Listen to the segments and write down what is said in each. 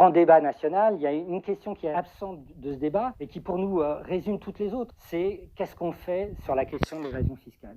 grand débat national, il y a une question qui est absente de ce débat et qui pour nous résume toutes les autres. C'est qu'est-ce qu'on fait sur la question de l'évasion fiscale?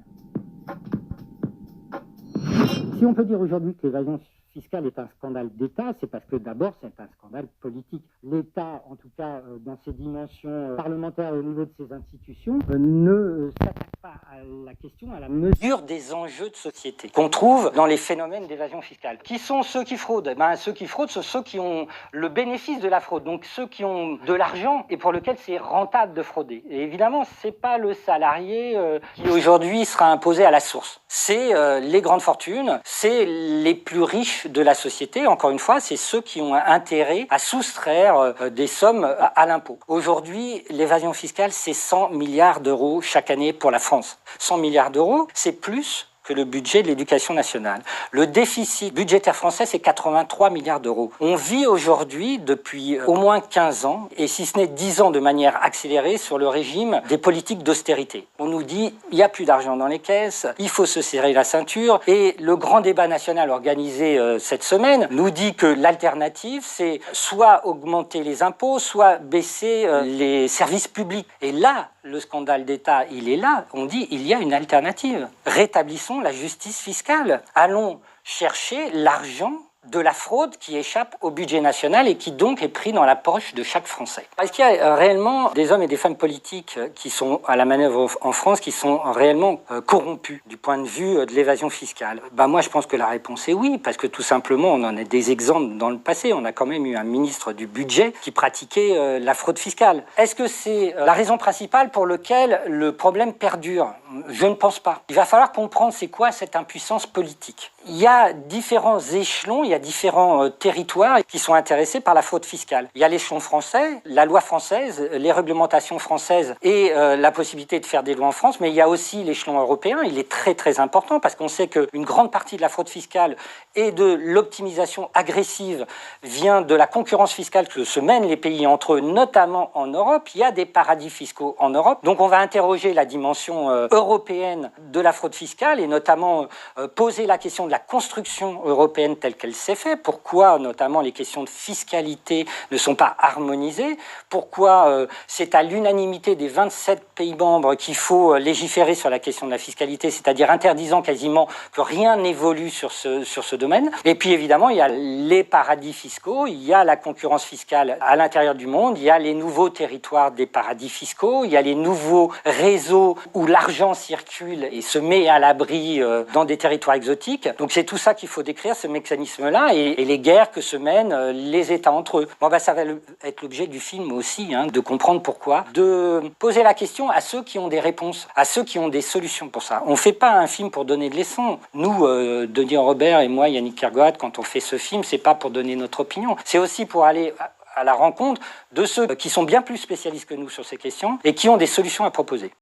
Si on peut dire aujourd'hui que l'évasion fiscale est un scandale d'État, c'est parce que d'abord c'est un scandale politique. L'État, en tout cas dans ses dimensions parlementaires et au niveau de ses institutions, ne s'attaque pas à la question, à la mesure des enjeux de société qu'on trouve dans les phénomènes d'évasion fiscale. Qui sont ceux qui fraudent? Ceux qui fraudent, ce sont ceux qui ont le bénéfice de la fraude, donc ceux qui ont de l'argent et pour lequel c'est rentable de frauder. Et évidemment, c'est pas le salarié qui aujourd'hui sera imposé à la source. C'est les grandes fortunes, c'est les plus riches de la société, encore une fois, c'est ceux qui ont intérêt à soustraire des sommes à l'impôt. Aujourd'hui, l'évasion fiscale, c'est 100 milliards d'euros chaque année pour la France. 100 milliards d'euros, c'est plus que le budget de l'éducation nationale. Le déficit budgétaire français, c'est 83 milliards d'euros. On vit aujourd'hui, depuis au moins 15 ans, et si ce n'est 10 ans de manière accélérée, sur le régime des politiques d'austérité. On nous dit, il n'y a plus d'argent dans les caisses, il faut se serrer la ceinture, et le grand débat national organisé cette semaine nous dit que l'alternative, c'est soit augmenter les impôts, soit baisser les services publics. Et là, le scandale d'État, il est là. On dit, il y a une alternative. Rétablissons la justice fiscale. Allons chercher l'argent de la fraude qui échappe au budget national et qui donc est pris dans la poche de chaque Français. Est-ce qu'il y a réellement des hommes et des femmes politiques qui sont à la manœuvre en France, qui sont réellement corrompus du point de vue de l'évasion fiscale? Moi, je pense que la réponse est oui, parce que tout simplement, on en a des exemples dans le passé. On a quand même eu un ministre du budget qui pratiquait la fraude fiscale. Est-ce que c'est la raison principale pour laquelle le problème perdure? Je ne pense pas. Il va falloir comprendre c'est quoi cette impuissance politique. Il y a différents échelons, il y a différents territoires qui sont intéressés par la fraude fiscale. Il y a l'échelon français, la loi française, les réglementations françaises et la possibilité de faire des lois en France, mais il y a aussi l'échelon européen. Il est très très important parce qu'on sait qu'une grande partie de la fraude fiscale et de l'optimisation agressive vient de la concurrence fiscale que se mènent les pays entre eux, notamment en Europe. Il y a des paradis fiscaux en Europe. Donc on va interroger la dimension européenne de la fraude fiscale et notamment poser la question de la construction européenne telle qu'elle s'est faite. Pourquoi, notamment, les questions de fiscalité ne sont pas harmonisées? Pourquoi c'est à l'unanimité des 27 pays membres qu'il faut légiférer sur la question de la fiscalité, c'est-à-dire interdisant quasiment que rien n'évolue sur ce domaine? Et puis, évidemment, il y a les paradis fiscaux, il y a la concurrence fiscale à l'intérieur du monde, il y a les nouveaux territoires des paradis fiscaux, il y a les nouveaux réseaux où l'argent circule et se met à l'abri dans des territoires exotiques. Donc c'est tout ça qu'il faut décrire, ce mécanisme-là, et les guerres que se mènent les États entre eux. Ça va être l'objet du film aussi, de comprendre pourquoi, de poser la question à ceux qui ont des réponses, à ceux qui ont des solutions pour ça. On ne fait pas un film pour donner de leçons. Nous, Denis Robert et moi, Yannick Kergoat, quand on fait ce film, c'est pas pour donner notre opinion. C'est aussi pour aller à la rencontre de ceux qui sont bien plus spécialistes que nous sur ces questions et qui ont des solutions à proposer.